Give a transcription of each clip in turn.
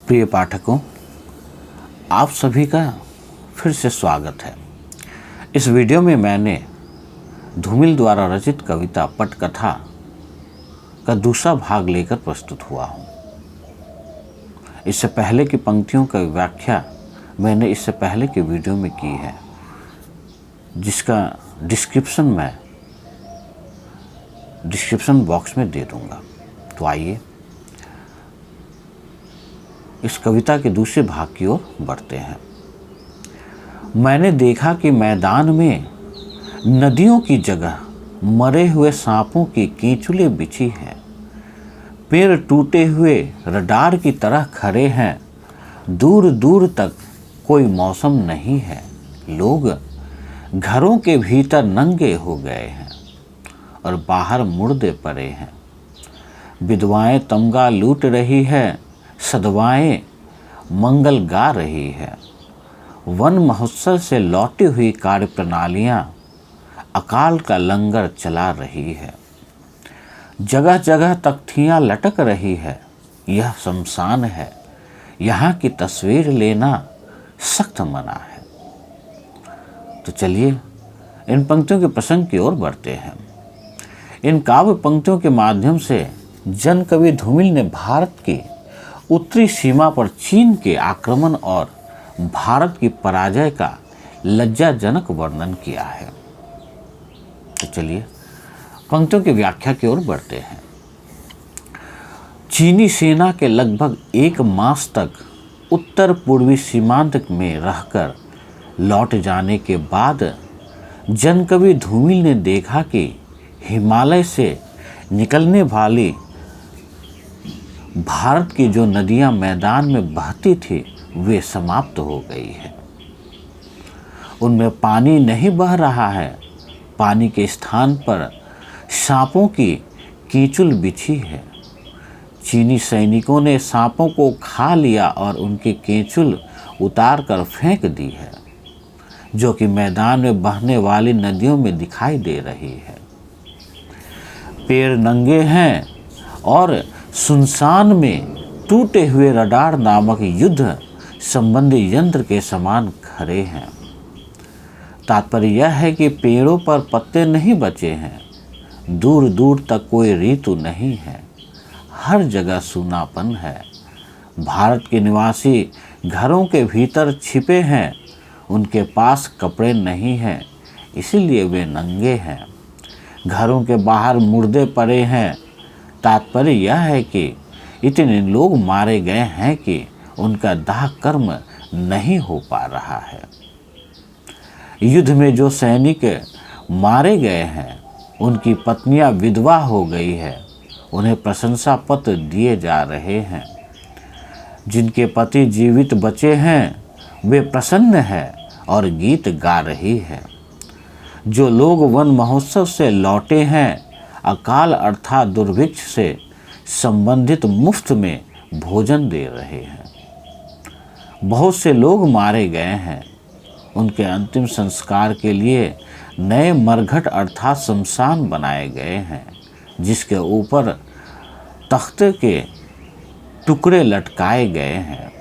प्रिय पाठकों, आप सभी का फिर से स्वागत है। इस वीडियो में मैंने धूमिल द्वारा रचित कविता पटकथा का दूसरा भाग लेकर प्रस्तुत हुआ हूँ। इससे पहले की पंक्तियों का व्याख्या मैंने इससे पहले के वीडियो में की है, जिसका डिस्क्रिप्शन बॉक्स में दे दूँगा। तो आइए इस कविता के दूसरे भाग की ओर बढ़ते हैं। मैंने देखा कि मैदान में नदियों की जगह मरे हुए सांपों की कीचुलें बिछी हैं। पेड़ टूटे हुए रडार की तरह खड़े हैं। दूर दूर तक कोई मौसम नहीं है। लोग घरों के भीतर नंगे हो गए हैं और बाहर मुर्दे पड़े हैं। विधवाएं तमगा लूट रही है, सधवाएं मंगल गा रही है। वन महोत्सव से लौटी हुई कार्यप्रणालियाँ अकाल का लंगर चला रही है। जगह जगह तख्तियाँ लटक रही है। यह शमशान है, यहाँ की तस्वीर लेना सख्त मना है। तो चलिए इन पंक्तियों के प्रसंग की ओर बढ़ते हैं। इन काव्य पंक्तियों के माध्यम से जन कवि धूमिल ने भारत की उत्तरी सीमा पर चीन के आक्रमण और भारत की पराजय का लज्जाजनक वर्णन किया है। तो चलिए पंक्तियों की व्याख्या की ओर बढ़ते हैं। चीनी सेना के लगभग 1 मास तक उत्तर पूर्वी सीमांत में रहकर लौट जाने के बाद जनकवि धूमिल ने देखा कि हिमालय से निकलने वाली भारत की जो नदियां मैदान में बहती थी वे समाप्त हो गई है। उनमें पानी नहीं बह रहा है। पानी के स्थान पर सांपों की कीचुल बिछी है। चीनी सैनिकों ने सांपों को खा लिया और उनकी कीचुल उतार कर फेंक दी है, जो कि मैदान में बहने वाली नदियों में दिखाई दे रही है। पेड़ नंगे हैं और सुनसान में टूटे हुए रडार नामक युद्ध संबंधी यंत्र के समान खड़े हैं। तात्पर्य यह है कि पेड़ों पर पत्ते नहीं बचे हैं। दूर दूर तक कोई ऋतु नहीं है। हर जगह सूनापन है। भारत के निवासी घरों के भीतर छिपे हैं। उनके पास कपड़े नहीं हैं, इसीलिए वे नंगे हैं। घरों के बाहर मुर्दे पड़े हैं। तात्पर्य यह है कि इतने लोग मारे गए हैं कि उनका दाह कर्म नहीं हो पा रहा है। युद्ध में जो सैनिक मारे गए हैं उनकी पत्नियां विधवा हो गई है। उन्हें प्रशंसा पत्र दिए जा रहे हैं। जिनके पति जीवित बचे हैं वे प्रसन्न हैं और गीत गा रही है। जो लोग वन महोत्सव से लौटे हैं अकाल अर्थात दुर्भिक्ष से संबंधित मुफ्त में भोजन दे रहे हैं। बहुत से लोग मारे गए हैं। उनके अंतिम संस्कार के लिए नए मरघट अर्थात शमशान बनाए गए हैं, जिसके ऊपर तख्ते के टुकड़े लटकाए गए हैं,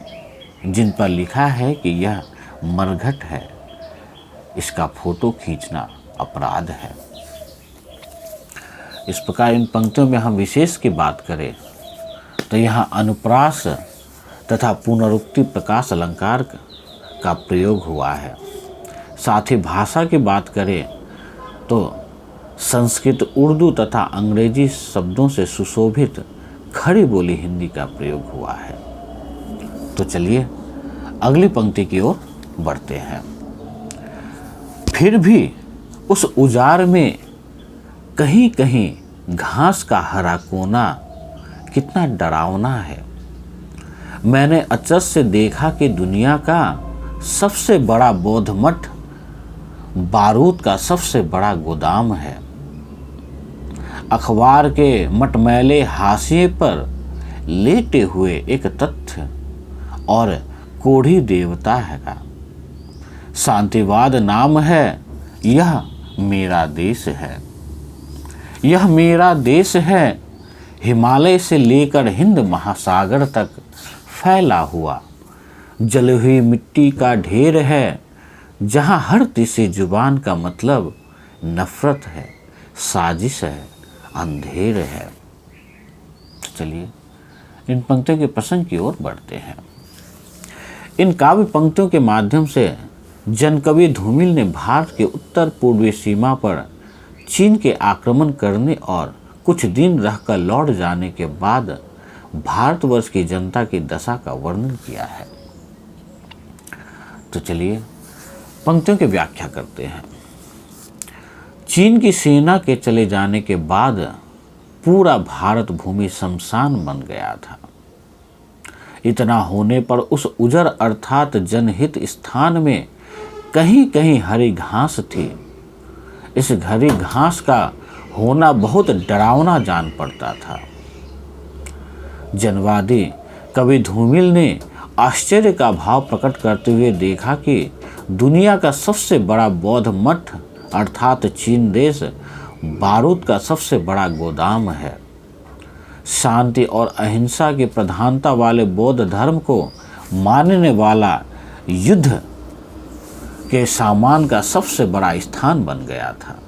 जिन पर लिखा है कि यह मरघट है। इसका फोटो खींचना अपराध है। इस प्रकार इन पंक्तियों में हम विशेष की बात करें तो यहाँ अनुप्रास तथा पुनरुक्ति प्रकाश अलंकार का प्रयोग हुआ है। साथ ही भाषा की बात करें तो संस्कृत, उर्दू तथा अंग्रेजी शब्दों से सुशोभित खड़ी बोली हिंदी का प्रयोग हुआ है। तो चलिए अगली पंक्ति की ओर बढ़ते हैं। फिर भी उस उजाड़ में कहीं कहीं घास का हरा कोना कितना डरावना है। मैंने अचरज से देखा कि दुनिया का सबसे बड़ा बौद्ध मठ बारूद का सबसे बड़ा गोदाम है। अखबार के मटमैले हाशिए पर लेटे हुए एक तथ्य और कोढ़ी देवता है का शांतिवाद नाम है। यह मेरा देश है। यह मेरा देश है। हिमालय से लेकर हिंद महासागर तक फैला हुआ जली हुई मिट्टी का ढेर है, जहाँ हर तीसरी जुबान का मतलब नफरत है, साजिश है, अंधेर है। चलिए इन पंक्तियों के प्रसंग की ओर बढ़ते हैं। इन काव्य पंक्तियों के माध्यम से जनकवि धूमिल ने भारत के उत्तर पूर्वी सीमा पर चीन के आक्रमण करने और कुछ दिन रहकर लौट जाने के बाद भारतवर्ष की जनता की दशा का वर्णन किया है। तो चलिए पंक्तियों की व्याख्या करते हैं। चीन की सेना के चले जाने के बाद पूरा भारत भूमि शमशान बन गया था। इतना होने पर उस उजर अर्थात जनहित स्थान में कहीं कहीं हरी घास थी। इस हरी घास का होना बहुत डरावना जान पड़ता था। जनवादी कवि धूमिल ने आश्चर्य का भाव प्रकट करते हुए देखा कि दुनिया का सबसे बड़ा बौद्ध मठ अर्थात चीन देश बारूद का सबसे बड़ा गोदाम है। शांति और अहिंसा की प्रधानता वाले बौद्ध धर्म को मानने वाला युद्ध के सामान का सबसे बड़ा स्थान बन गया था।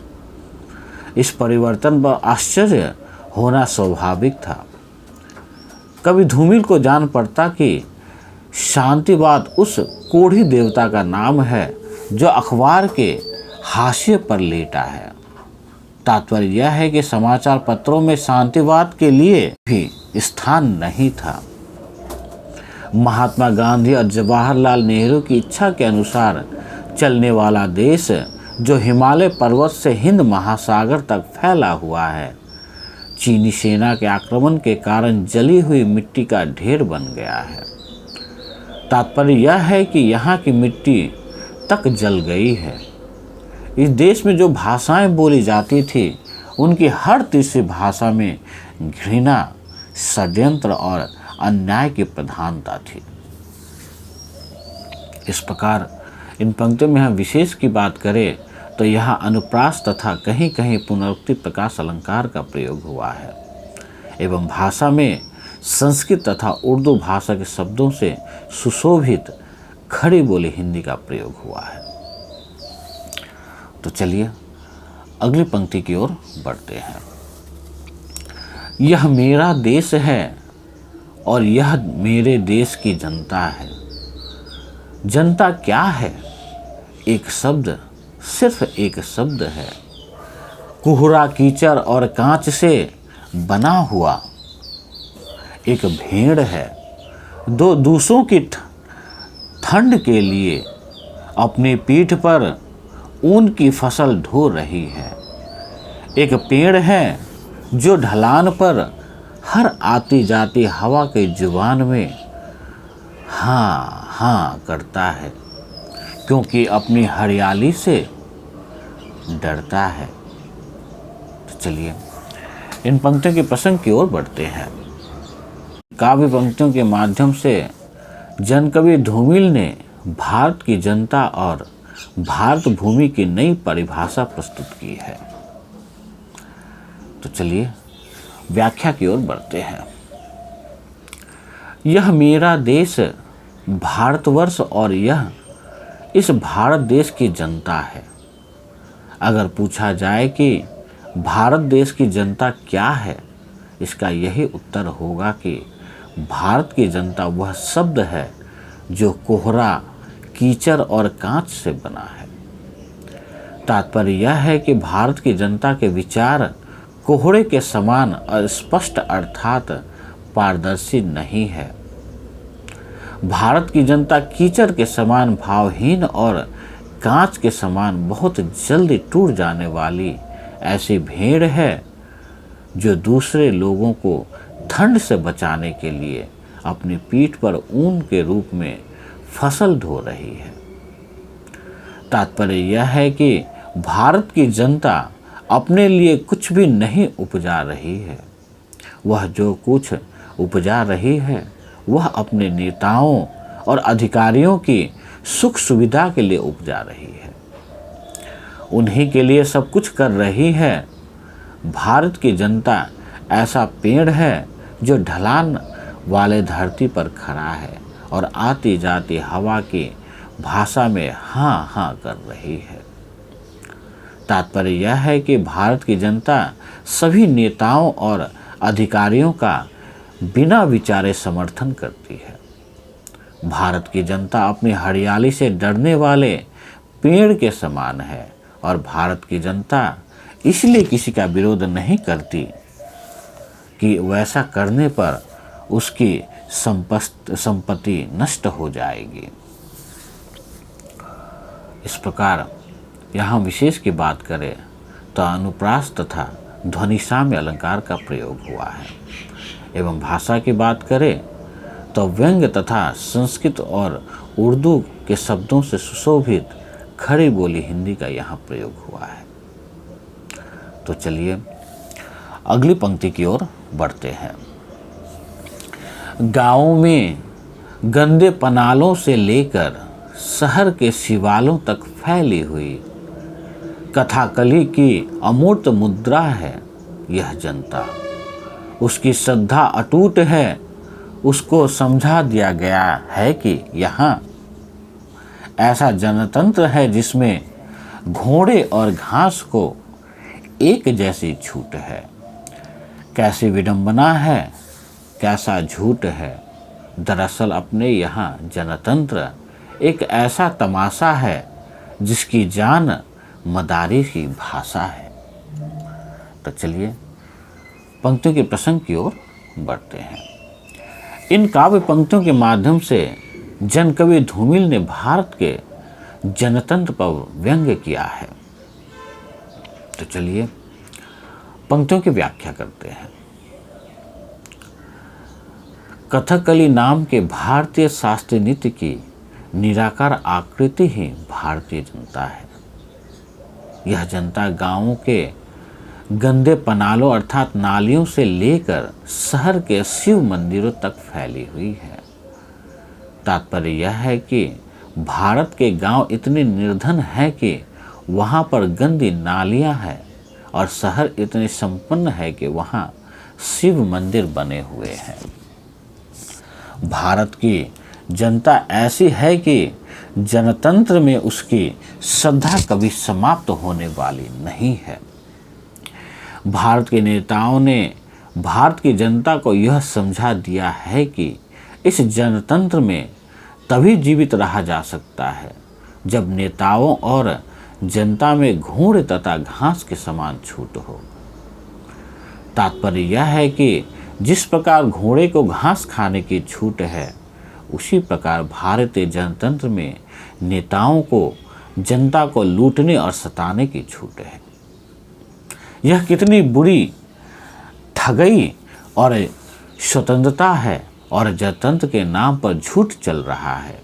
इस परिवर्तन पर आश्चर्य होना स्वाभाविक था। कवि धूमिल को जान पड़ता कि शांतिवाद उस कोढ़ी देवता का नाम है जो अखबार के हाशिए पर लेटा है। तात्पर्य यह है कि समाचार पत्रों में शांतिवाद के लिए भी स्थान नहीं था। महात्मा गांधी और जवाहरलाल नेहरू की इच्छा के अनुसार चलने वाला देश जो हिमालय पर्वत से हिंद महासागर तक फैला हुआ है, चीनी सेना के आक्रमण के कारण जली हुई मिट्टी का ढेर बन गया है। तात्पर्य यह है कि यहाँ की मिट्टी तक जल गई है। इस देश में जो भाषाएं बोली जाती थी उनकी हर तीसरी भाषा में घृणा, षड्यंत्र और अन्याय की प्रधानता थी। इस प्रकार इन पंक्तियों में हम विशेष की बात करें तो यहाँ अनुप्रास तथा कहीं कहीं पुनरुक्ति प्रकाश अलंकार का प्रयोग हुआ है एवं भाषा में संस्कृत तथा उर्दू भाषा के शब्दों से सुशोभित खड़ी बोली हिंदी का प्रयोग हुआ है। तो चलिए अगली पंक्ति की ओर बढ़ते हैं। यह मेरा देश है और यह मेरे देश की जनता है। जनता क्या है? एक शब्द, सिर्फ एक शब्द है। कुहरा कीचड़ और कांच से बना हुआ एक भेड़ है। दो दूसरों की ठंड के लिए अपनी पीठ पर ऊन की फसल ढो रही है। एक पेड़ है जो ढलान पर हर आती जाती हवा के जुबान में हाँ हाँ करता है, क्योंकि अपनी हरियाली से डरता है। तो चलिए इन पंक्तियों के प्रसंग की ओर बढ़ते हैं। काव्य पंक्तियों के माध्यम से जनकवि धूमिल ने भारत की जनता और भारत भूमि की नई परिभाषा प्रस्तुत की है। तो चलिए व्याख्या की ओर बढ़ते हैं। यह मेरा देश भारतवर्ष और यह इस भारत देश की जनता है। अगर पूछा जाए कि भारत देश की जनता क्या है, इसका यही उत्तर होगा कि भारत की जनता वह शब्द है जो कोहरा, कीचड़ और कांच से बना है। तात्पर्य यह है कि भारत की जनता के विचार कोहरे के समान अस्पष्ट अर्थात पारदर्शी नहीं है। भारत की जनता कीचड़ के समान भावहीन और कांच के समान बहुत जल्दी टूट जाने वाली ऐसी भेड़ है जो दूसरे लोगों को ठंड से बचाने के लिए अपनी पीठ पर ऊन के रूप में फसल ढो रही है। तात्पर्य यह है कि भारत की जनता अपने लिए कुछ भी नहीं उपजा रही है। वह जो कुछ उपजा रही है वह अपने नेताओं और अधिकारियों की सुख सुविधा के लिए उपजा रही है। उन्हीं के लिए सब कुछ कर रही है। भारत की जनता ऐसा पेड़ है जो ढलान वाले धरती पर खड़ा है और आती जाती हवा की भाषा में हाँ हाँ कर रही है। तात्पर्य यह है कि भारत की जनता सभी नेताओं और अधिकारियों का बिना विचारे समर्थन करती है। भारत की जनता अपनी हरियाली से डरने वाले पेड़ के समान है और भारत की जनता इसलिए किसी का विरोध नहीं करती कि वैसा करने पर उसकी संपत्ति नष्ट हो जाएगी। इस प्रकार यहाँ विशेष की बात करें तो अनुप्रास तथा ध्वनिसाम्य अलंकार का प्रयोग हुआ है, एवं भाषा की बात करें तो व्यंग्य तथा संस्कृत और उर्दू के शब्दों से सुशोभित खड़ी बोली हिंदी का यहाँ प्रयोग हुआ है। तो चलिए अगली पंक्ति की ओर बढ़ते हैं। गाँवों में गंदे पनालों से लेकर शहर के शिवालों तक फैली हुई कथाकली की अमूर्त मुद्रा है यह जनता। उसकी श्रद्धा अटूट है। उसको समझा दिया गया है कि यहाँ ऐसा जनतंत्र है जिसमें घोड़े और घास को एक जैसी छूट है। कैसी विडंबना है, कैसा झूठ है। दरअसल अपने यहाँ जनतंत्र एक ऐसा तमाशा है जिसकी जान मदारी की भाषा है। तो चलिए पंक्तियों के प्रसंग की ओर बढ़ते हैं। इन काव्य पंक्तियों के माध्यम से जनकवि धूमिल ने भारत के जनतंत्र पर व्यंग्य किया है। तो चलिए पंक्तियों की व्याख्या करते हैं। कथकली नाम के भारतीय शास्त्रीय नृत्य की निराकार आकृति ही भारतीय जनता है। यह जनता गांवों के गंदे पनालों अर्थात नालियों से लेकर शहर के शिव मंदिरों तक फैली हुई है। तात्पर्य यह है कि भारत के गांव इतने निर्धन हैं कि वहां पर गंदी नालियां हैं और शहर इतने संपन्न है कि वहां शिव मंदिर बने हुए हैं। भारत की जनता ऐसी है कि जनतंत्र में उसकी श्रद्धा कभी समाप्त होने वाली नहीं है। भारत के नेताओं ने भारत की जनता को यह समझा दिया है कि इस जनतंत्र में तभी जीवित रहा जा सकता है जब नेताओं और जनता में घोड़े तथा घास के समान छूट हो। तात्पर्य यह है कि जिस प्रकार घोड़े को घास खाने की छूट है, उसी प्रकार भारतीय जनतंत्र में नेताओं को जनता को लूटने और सताने की छूट है। यह कितनी बुरी ठगई और स्वतंत्रता है और जनतंत्र के नाम पर झूठ चल रहा है।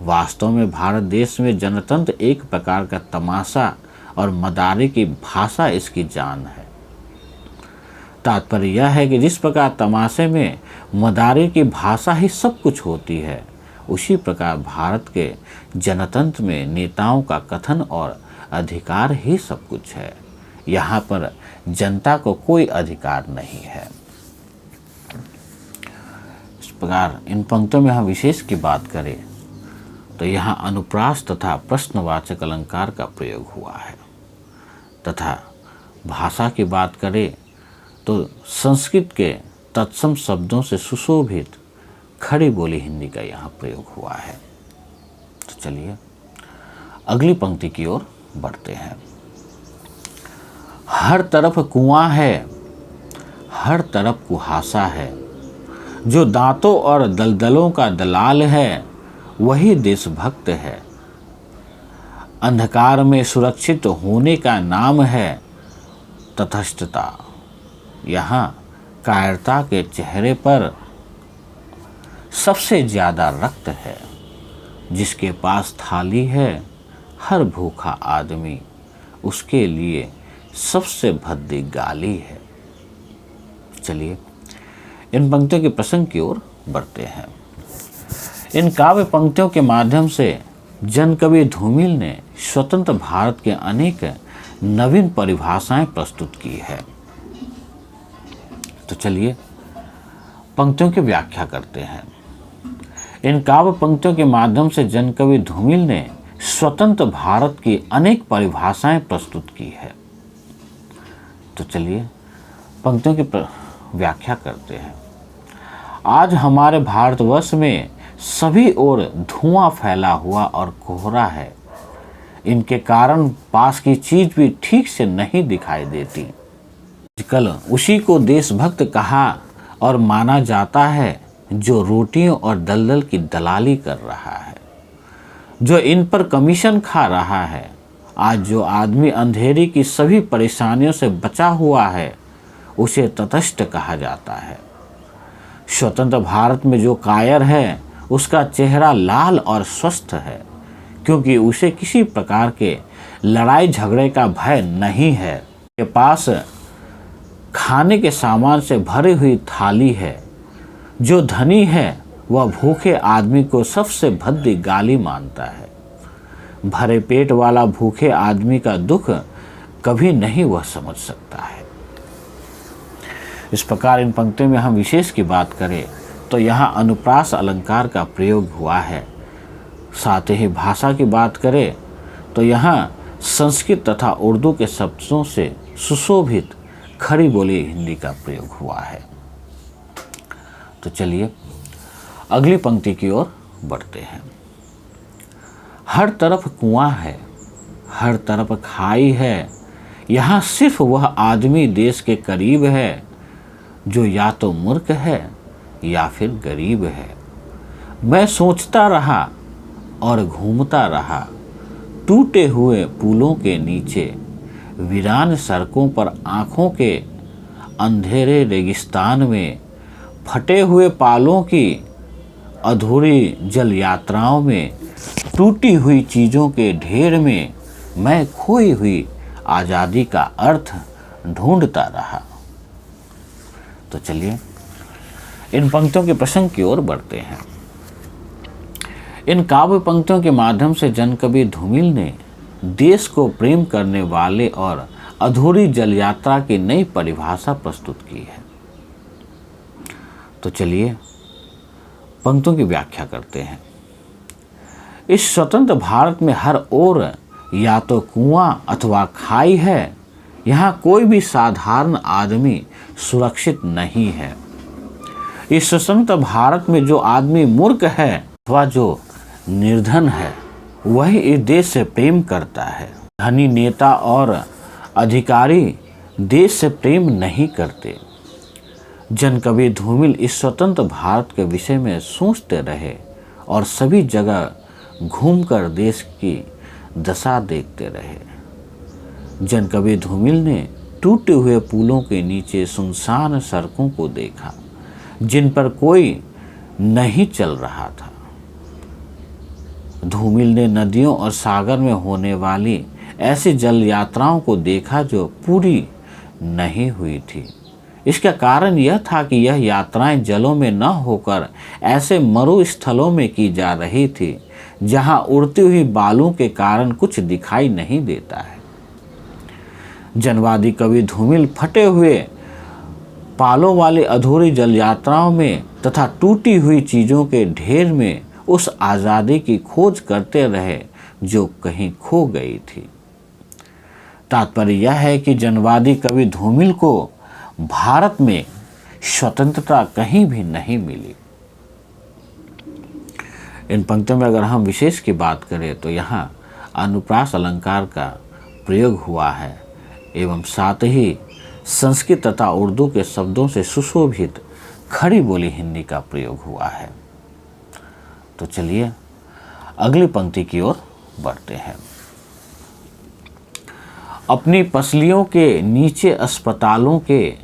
वास्तव में भारत देश में जनतंत्र एक प्रकार का तमाशा और मदारी की भाषा इसकी जान है। तात्पर्य यह है कि जिस प्रकार तमाशे में मदारी की भाषा ही सब कुछ होती है, उसी प्रकार भारत के जनतंत्र में नेताओं का कथन और अधिकार ही सब कुछ है। यहाँ पर जनता को कोई अधिकार नहीं है। इस प्रकार इन पंक्तियों में हम विशेष की बात करें तो यहाँ अनुप्रास तथा प्रश्नवाचक अलंकार का प्रयोग हुआ है, तथा भाषा की बात करें तो संस्कृत के तत्सम शब्दों से सुशोभित खड़ी बोली हिंदी का यहाँ प्रयोग हुआ है। तो चलिए अगली पंक्ति की ओर बढ़ते हैं। हर तरफ कुआं है, हर तरफ कुहासा है। जो दांतों और दलदलों का दलाल है, वही देशभक्त है। अंधकार में सुरक्षित होने का नाम है तटस्थता। यहाँ कायरता के चेहरे पर सबसे ज़्यादा रक्त है। जिसके पास थाली है, हर भूखा आदमी उसके लिए सबसे भद्दी गाली है। चलिए इन पंक्तियों के प्रसंग की ओर बढ़ते हैं। इन काव्य पंक्तियों के माध्यम से जनकवि धूमिल ने स्वतंत्र भारत के अनेक नवीन परिभाषाएं प्रस्तुत की है। तो चलिए पंक्तियों की व्याख्या करते हैं। इन काव्य पंक्तियों के माध्यम से जनकवि धूमिल ने स्वतंत्र भारत की अनेक परिभाषाएं प्रस्तुत की है। तो चलिए पंक्तियों की व्याख्या करते हैं। आज हमारे भारतवर्ष में सभी ओर धुआं फैला हुआ और कोहरा है। इनके कारण पास की चीज भी ठीक से नहीं दिखाई देती। आजकल उसी को देशभक्त कहा और माना जाता है जो रोटियों और दलदल की दलाली कर रहा है, जो इन पर कमीशन खा रहा है। आज जो आदमी अंधेरी की सभी परेशानियों से बचा हुआ है उसे तटस्थ कहा जाता है। स्वतंत्र भारत में जो कायर है उसका चेहरा लाल और स्वस्थ है, क्योंकि उसे किसी प्रकार के लड़ाई झगड़े का भय नहीं है। के पास खाने के सामान से भरी हुई थाली है। जो धनी है वह भूखे आदमी को सबसे भद्दी गाली मानता है। भरे पेट वाला भूखे आदमी का दुख कभी नहीं वह समझ सकता है। इस प्रकार इन पंक्तियों में हम विशेष की बात करें तो यहाँ अनुप्रास अलंकार का प्रयोग हुआ है। साथ ही भाषा की बात करें तो यहाँ संस्कृत तथा उर्दू के शब्दों से सुशोभित खड़ी बोली हिंदी का प्रयोग हुआ है। तो चलिए अगली पंक्ति की ओर बढ़ते हैं। हर तरफ कुआं है, हर तरफ खाई है। यहाँ सिर्फ वह आदमी देश के करीब है जो या तो मूर्ख है या फिर गरीब है। मैं सोचता रहा और घूमता रहा, टूटे हुए पुलों के नीचे, वीरान सड़कों पर, आँखों के अंधेरे रेगिस्तान में, फटे हुए पालों की अधूरी जल यात्राओं में, टूटी हुई चीज़ों के ढेर में मैं खोई हुई आज़ादी का अर्थ ढूंढता रहा। तो चलिए इन पंक्तियों के प्रसंग की ओर बढ़ते हैं। इन काव्य पंक्तियों के माध्यम से जनकवि धूमिल ने देश को प्रेम करने वाले और अधूरी जल यात्रा की नई परिभाषा प्रस्तुत की है। तो चलिए पंक्तियों की व्याख्या करते हैं। इस स्वतंत्र भारत में हर ओर या तो कुआं अथवा खाई है। यहाँ कोई भी साधारण आदमी सुरक्षित नहीं है। इस स्वतंत्र भारत में जो आदमी मूर्ख है अथवा जो निर्धन है वही इस देश से प्रेम करता है। धनी नेता और अधिकारी देश से प्रेम नहीं करते। जनकवि धूमिल इस स्वतंत्र भारत के विषय में सोचते रहे और सभी जगह घूमकर देश की दशा देखते रहे। जनकवि धूमिल ने टूटे हुए पुलों के नीचे सुनसान सड़कों को देखा जिन पर कोई नहीं चल रहा था। धूमिल ने नदियों और सागर में होने वाली ऐसी जल यात्राओं को देखा जो पूरी नहीं हुई थी। इसका कारण यह था कि यह यात्राएं जलों में न होकर ऐसे मरु स्थलों में की जा रही थी जहां उड़ती हुई बालू के कारण कुछ दिखाई नहीं देता है। जनवादी कवि धूमिल फटे हुए पालों वाली अधूरी जल यात्राओं में तथा टूटी हुई चीज़ों के ढेर में उस आज़ादी की खोज करते रहे जो कहीं खो गई थी। तात्पर्य यह है कि जनवादी कवि धूमिल को भारत में स्वतंत्रता कहीं भी नहीं मिली। इन पंक्तियों में अगर हम विशेष की बात करें तो यहाँ अनुप्रास अलंकार का प्रयोग हुआ है एवं साथ ही संस्कृत तथा उर्दू के शब्दों से सुशोभित खड़ी बोली हिंदी का प्रयोग हुआ है। तो चलिए अगली पंक्ति की ओर बढ़ते हैं। अपनी पसलियों के नीचे अस्पतालों के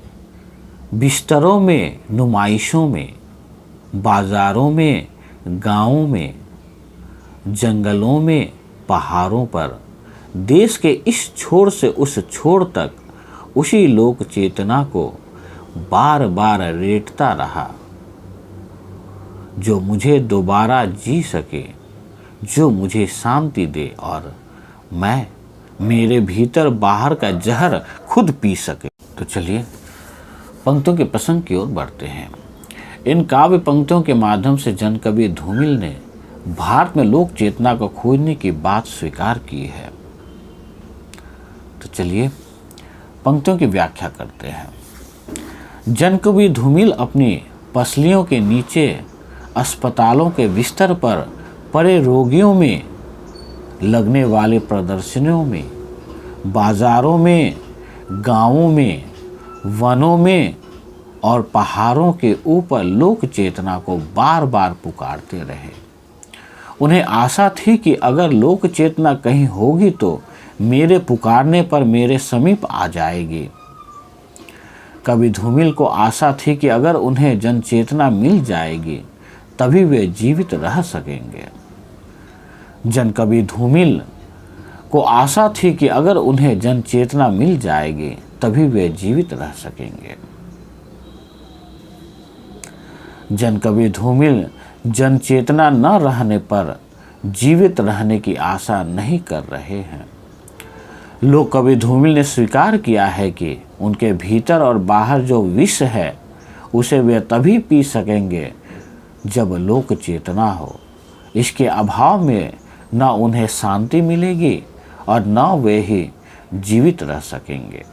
बिस्तरों में, नुमाइशों में, बाजारों में, गांवों में, जंगलों में, पहाड़ों पर, देश के इस छोर से उस छोर तक उसी लोक चेतना को बार बार रेटता रहा जो मुझे दोबारा जी सके, जो मुझे शांति दे और मैं मेरे भीतर बाहर का जहर खुद पी सके। तो चलिए पंक्तियों के प्रसंग की ओर बढ़ते हैं। इन काव्य पंक्तियों के माध्यम से जन कवि धूमिल ने भारत में लोक चेतना को खोजने की बात स्वीकार की है। तो चलिए पंक्तियों की व्याख्या करते हैं। जन कवि धूमिल अपनी पसलियों के नीचे अस्पतालों के बिस्तर पर पड़े रोगियों में, लगने वाले प्रदर्शनियों में, बाजारों में, गांवों में, वनों में और पहाड़ों के ऊपर लोक चेतना को बार बार पुकारते रहे। उन्हें आशा थी कि अगर लोक चेतना कहीं होगी तो मेरे पुकारने पर मेरे समीप आ जाएगी। कवि धूमिल को आशा थी कि अगर उन्हें जन चेतना मिल जाएगी तभी वे जीवित रह सकेंगे। जन कवि धूमिल को आशा थी कि अगर उन्हें जन चेतना मिल जाएगी तभी वे जीवित रह सकेंगे। जन कवि धूमिल जन चेतना न रहने पर जीवित रहने की आशा नहीं कर रहे हैं। लोक कवि धूमिल ने स्वीकार किया है कि उनके भीतर और बाहर जो विष है उसे वे तभी पी सकेंगे जब लोक चेतना हो। इसके अभाव में न उन्हें शांति मिलेगी और न वे ही जीवित रह सकेंगे।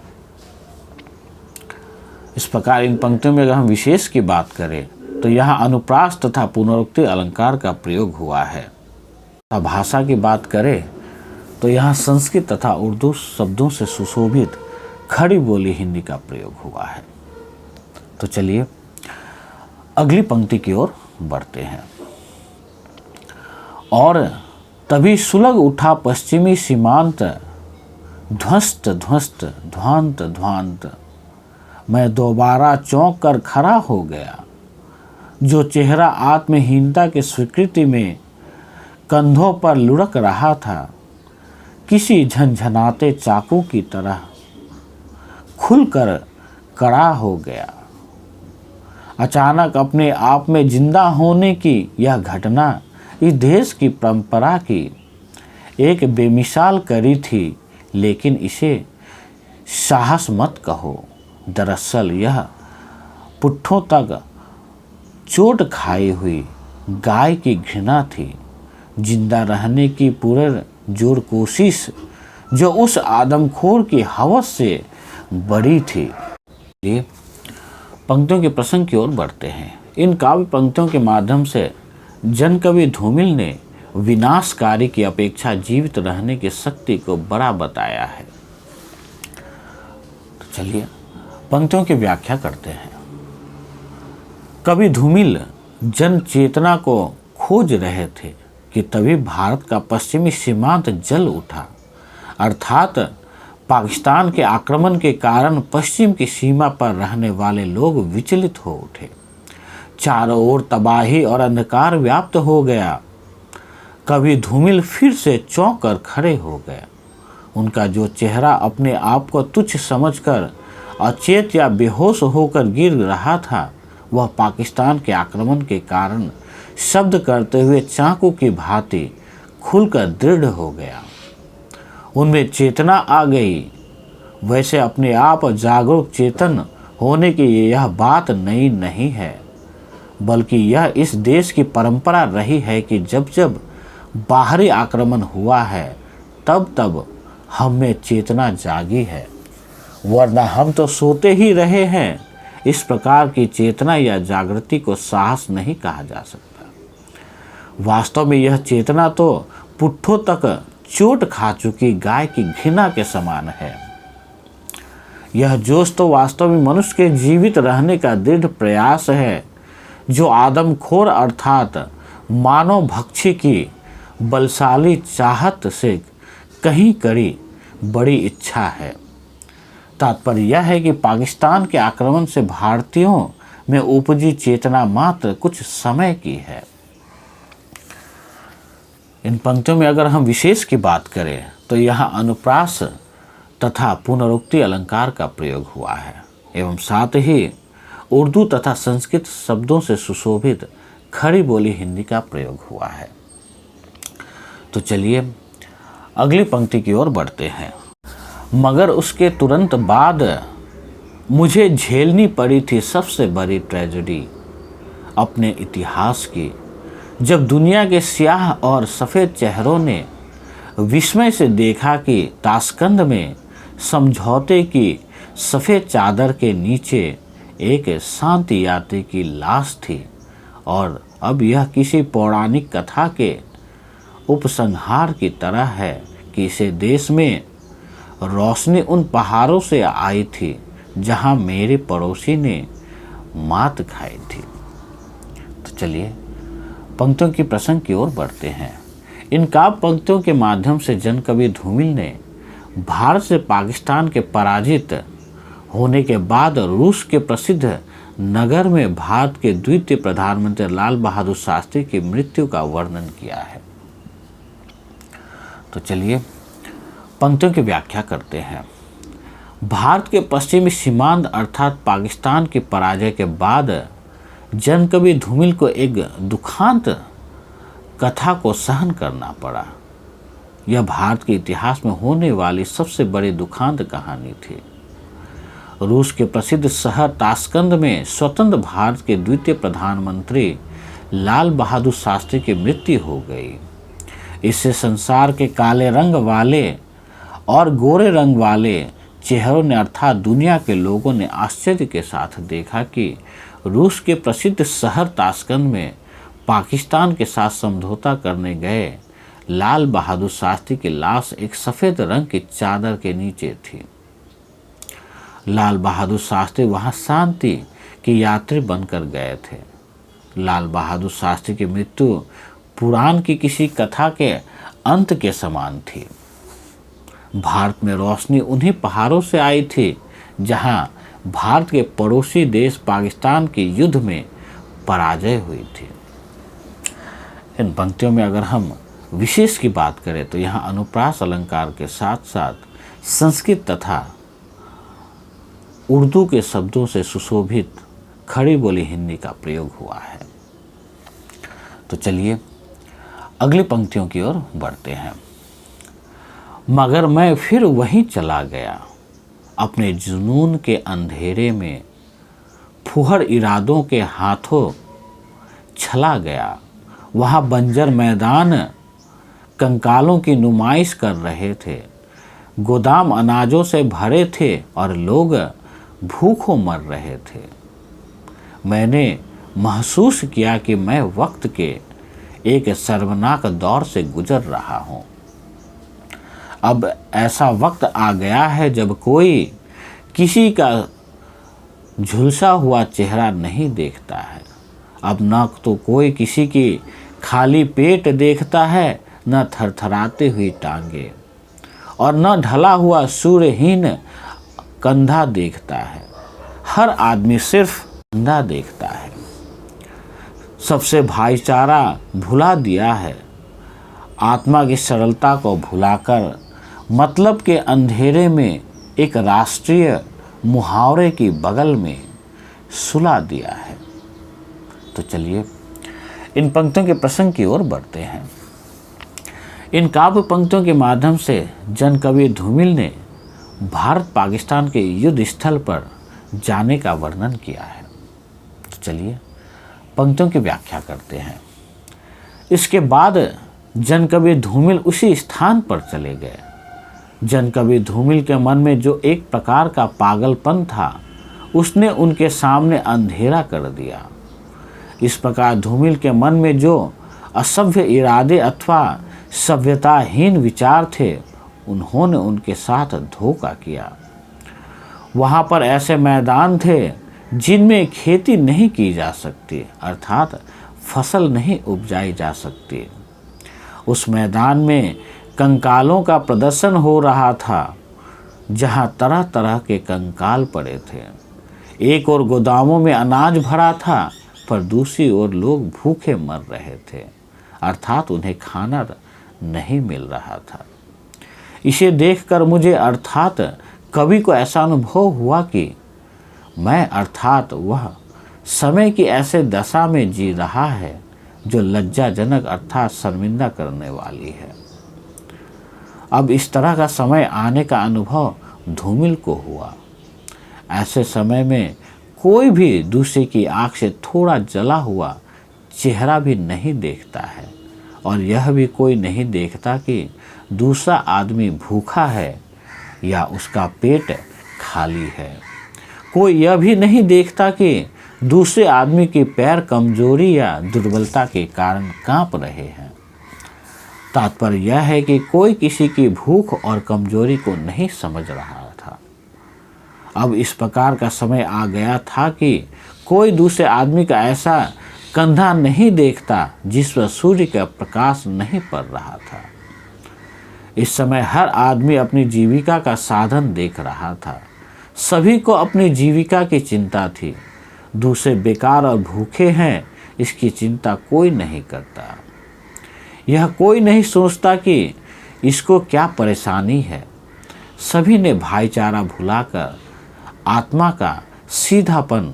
इस प्रकार इन पंक्तियों में अगर हम विशेष की बात करें तो यहाँ अनुप्रास तथा पुनरुक्ति अलंकार का प्रयोग हुआ है। भाषा की बात करें तो यहाँ संस्कृत तथा उर्दू शब्दों से सुशोभित खड़ी बोली हिंदी का प्रयोग हुआ है। तो चलिए अगली पंक्ति की ओर बढ़ते हैं। और तभी सुलग उठा पश्चिमी सीमांत, ध्वस्त ध्वस्त ध्वांत ध्वांत, मैं दोबारा चौंक कर खड़ा हो गया। जो चेहरा आत्महीनता की स्वीकृति में कंधों पर लुढ़क रहा था, किसी झनझनाते चाकू की तरह खुलकर कड़ा हो गया। अचानक अपने आप में जिंदा होने की यह घटना इस देश की परंपरा की एक बेमिसाल कड़ी थी, लेकिन इसे साहस मत कहो। दरअसल यह पुट्ठों तक चोट खाई हुई गाय की घृणा थी, जिंदा रहने की पुरजोर कोशिश जो उस आदमखोर की हवस से बड़ी थी। ये पंक्तियों के प्रसंग की ओर बढ़ते हैं। इन काव्य पंक्तियों के माध्यम से जन कवि धूमिल ने विनाशकारी की अपेक्षा जीवित रहने की शक्ति को बड़ा बताया है। तो चलिए पंक्तियों की व्याख्या करते हैं। कवि धूमिल जन चेतना को खोज रहे थे कि तभी भारत का पश्चिमी सीमांत जल उठा, अर्थात पाकिस्तान के आक्रमण के कारण पश्चिम की सीमा पर रहने वाले लोग विचलित हो उठे। चारों ओर तबाही और अंधकार व्याप्त हो गया। कवि धूमिल फिर से चौंक कर खड़े हो गए। उनका जो चेहरा अपने आप को तुच्छ समझकर अचेत या बेहोश होकर गिर रहा था, वह पाकिस्तान के आक्रमण के कारण शब्द करते हुए चाकू की भांति खुलकर दृढ़ हो गया। उनमें चेतना आ गई। वैसे अपने आप जागरूक चेतन होने की यह बात नई नहीं है, बल्कि यह इस देश की परंपरा रही है कि जब जब बाहरी आक्रमण हुआ है तब तब हम में चेतना जागी है, वरना हम तो सोते ही रहे हैं। इस प्रकार की चेतना या जागृति को साहस नहीं कहा जा सकता। वास्तव में यह चेतना तो पुट्ठों तक चोट खा चुकी गाय की घृणा के समान है। यह जोश तो वास्तव में मनुष्य के जीवित रहने का दृढ़ प्रयास है, जो आदमखोर अर्थात मानव भक्षी की बलशाली चाहत से कहीं कड़ी बड़ी इच्छा है। तात्पर्य यह है कि पाकिस्तान के आक्रमण से भारतीयों में उपजी चेतना मात्र कुछ समय की है। इन पंक्तियों में अगर हम विशेष की बात करें तो यहाँ अनुप्रास तथा पुनरुक्ति अलंकार का प्रयोग हुआ है एवं साथ ही उर्दू तथा संस्कृत शब्दों से सुशोभित खड़ी बोली हिंदी का प्रयोग हुआ है। तो चलिए अगली पंक्ति की ओर बढ़ते हैं। मगर उसके तुरंत बाद मुझे झेलनी पड़ी थी सबसे बड़ी ट्रेजेडी। अपने इतिहास की। जब दुनिया के स्याह और सफ़ेद चेहरों ने विस्मय से देखा कि ताशकंद में समझौते की सफ़ेद चादर के नीचे एक शांति यात्री की लाश थी, और अब यह किसी पौराणिक कथा के उपसंहार की तरह है कि इसे देश में रोशनी उन पहाड़ों से आई थी जहां मेरे पड़ोसी ने मात खाई थी। तो चलिए पंक्तियों की प्रसंग की ओर बढ़ते हैं। इन काव्य पंक्तियों के माध्यम से जन कवि धूमिल ने भारत से पाकिस्तान के पराजित होने के बाद रूस के प्रसिद्ध नगर में भारत के द्वितीय प्रधानमंत्री लाल बहादुर शास्त्री की मृत्यु का वर्णन किया है। तो चलिए पंक्तियों की व्याख्या करते हैं। भारत के पश्चिमी सीमांत अर्थात पाकिस्तान की पराजय के बाद जन कवि धूमिल को एक दुखांत कथा को सहन करना पड़ा। यह भारत के इतिहास में होने वाली सबसे बड़ी दुखांत कहानी थी। रूस के प्रसिद्ध शहर ताशकंद में स्वतंत्र भारत के द्वितीय प्रधानमंत्री लाल बहादुर शास्त्री की मृत्यु हो गई। इससे संसार के काले रंग वाले और गोरे रंग वाले चेहरों ने अर्थात दुनिया के लोगों ने आश्चर्य के साथ देखा कि रूस के प्रसिद्ध शहर ताशकंद में पाकिस्तान के साथ समझौता करने गए लाल बहादुर शास्त्री की लाश एक सफ़ेद रंग की चादर के नीचे थी। लाल बहादुर शास्त्री वहां शांति की यात्री बनकर गए थे। लाल बहादुर शास्त्री की मृत्यु पुराण की किसी कथा के अंत के समान थी। भारत में रोशनी उन्हीं पहाड़ों से आई थी जहां भारत के पड़ोसी देश पाकिस्तान के युद्ध में पराजय हुई थी। इन पंक्तियों में अगर हम विशेष की बात करें तो यहाँ अनुप्रास अलंकार के साथ साथ संस्कृत तथा उर्दू के शब्दों से सुशोभित खड़ी बोली हिंदी का प्रयोग हुआ है। तो चलिए अगली पंक्तियों की ओर बढ़ते हैं। मगर मैं फिर वहीं चला गया, अपने जुनून के अंधेरे में फुहर इरादों के हाथों छला गया। वहाँ बंजर मैदान कंकालों की नुमाइश कर रहे थे, गोदाम अनाजों से भरे थे और लोग भूखों मर रहे थे। मैंने महसूस किया कि मैं वक्त के एक शर्मनाक दौर से गुजर रहा हूँ। अब ऐसा वक्त आ गया है जब कोई किसी का झुलसा हुआ चेहरा नहीं देखता है। अब न तो कोई किसी की खाली पेट देखता है, न थरथराती हुई टांगे, और न ढला हुआ सूर्यहीन कंधा देखता है। हर आदमी सिर्फ कंधा देखता है। सबसे भाईचारा भुला दिया है। आत्मा की सरलता को भुलाकर मतलब के अंधेरे में एक राष्ट्रीय मुहावरे की बगल में सुला दिया है। तो चलिए इन पंक्तियों के प्रसंग की ओर बढ़ते हैं। इन काव्य पंक्तियों के माध्यम से जन कवि धूमिल ने भारत पाकिस्तान के युद्ध स्थल पर जाने का वर्णन किया है। तो चलिए पंक्तियों की व्याख्या करते हैं। इसके बाद जन कवि धूमिल उसी स्थान पर चले गए। जन कवि धूमिल के मन में जो एक प्रकार का पागलपन था, उसने उनके सामने अंधेरा कर दिया। इस प्रकार धूमिल के मन में जो असभ्य इरादे अथवा सभ्यताहीन विचार थे, उन्होंने उनके साथ धोखा किया। वहाँ पर ऐसे मैदान थे जिनमें खेती नहीं की जा सकती, अर्थात फसल नहीं उपजाई जा सकती। उस मैदान में कंकालों का प्रदर्शन हो रहा था, जहाँ तरह तरह के कंकाल पड़े थे। एक ओर गोदामों में अनाज भरा था, पर दूसरी ओर लोग भूखे मर रहे थे, अर्थात उन्हें खाना नहीं मिल रहा था। इसे देखकर मुझे अर्थात कवि को ऐसा अनुभव हुआ कि मैं अर्थात वह समय की ऐसे दशा में जी रहा है जो लज्जाजनक अर्थात शर्मिंदा करने वाली है। अब इस तरह का समय आने का अनुभव धूमिल को हुआ। ऐसे समय में कोई भी दूसरे की आँख से थोड़ा जला हुआ चेहरा भी नहीं देखता है, और यह भी कोई नहीं देखता कि दूसरा आदमी भूखा है या उसका पेट खाली है। कोई यह भी नहीं देखता कि दूसरे आदमी के पैर कमजोरी या दुर्बलता के कारण कांप रहे हैं। तात्पर्य यह है कि कोई किसी की भूख और कमजोरी को नहीं समझ रहा था। अब इस प्रकार का समय आ गया था कि कोई दूसरे आदमी का ऐसा कंधा नहीं देखता जिस पर सूर्य का प्रकाश नहीं पड़ रहा था। इस समय हर आदमी अपनी जीविका का साधन देख रहा था। सभी को अपनी जीविका की चिंता थी। दूसरे बेकार और भूखे हैं, इसकी चिंता कोई नहीं करता। यह कोई नहीं सोचता कि इसको क्या परेशानी है। सभी ने भाईचारा भुलाकर आत्मा का सीधापन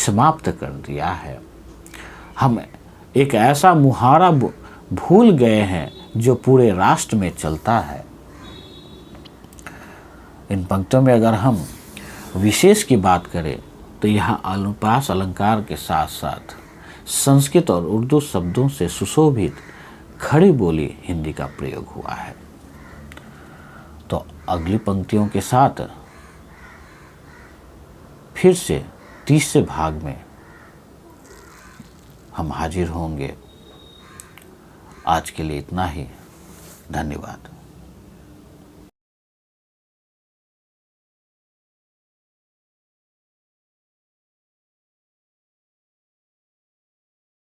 समाप्त कर दिया है। हम एक ऐसा मुहावरा भूल गए हैं जो पूरे राष्ट्र में चलता है। इन पंक्तियों में अगर हम विशेष की बात करें तो यहाँ अनुप्रास अलंकार के साथ साथ संस्कृत और उर्दू शब्दों से सुशोभित खड़ी बोली हिंदी का प्रयोग हुआ है। तो अगली पंक्तियों के साथ फिर से तीसरे भाग में हम हाजिर होंगे। आज के लिए इतना ही। धन्यवाद।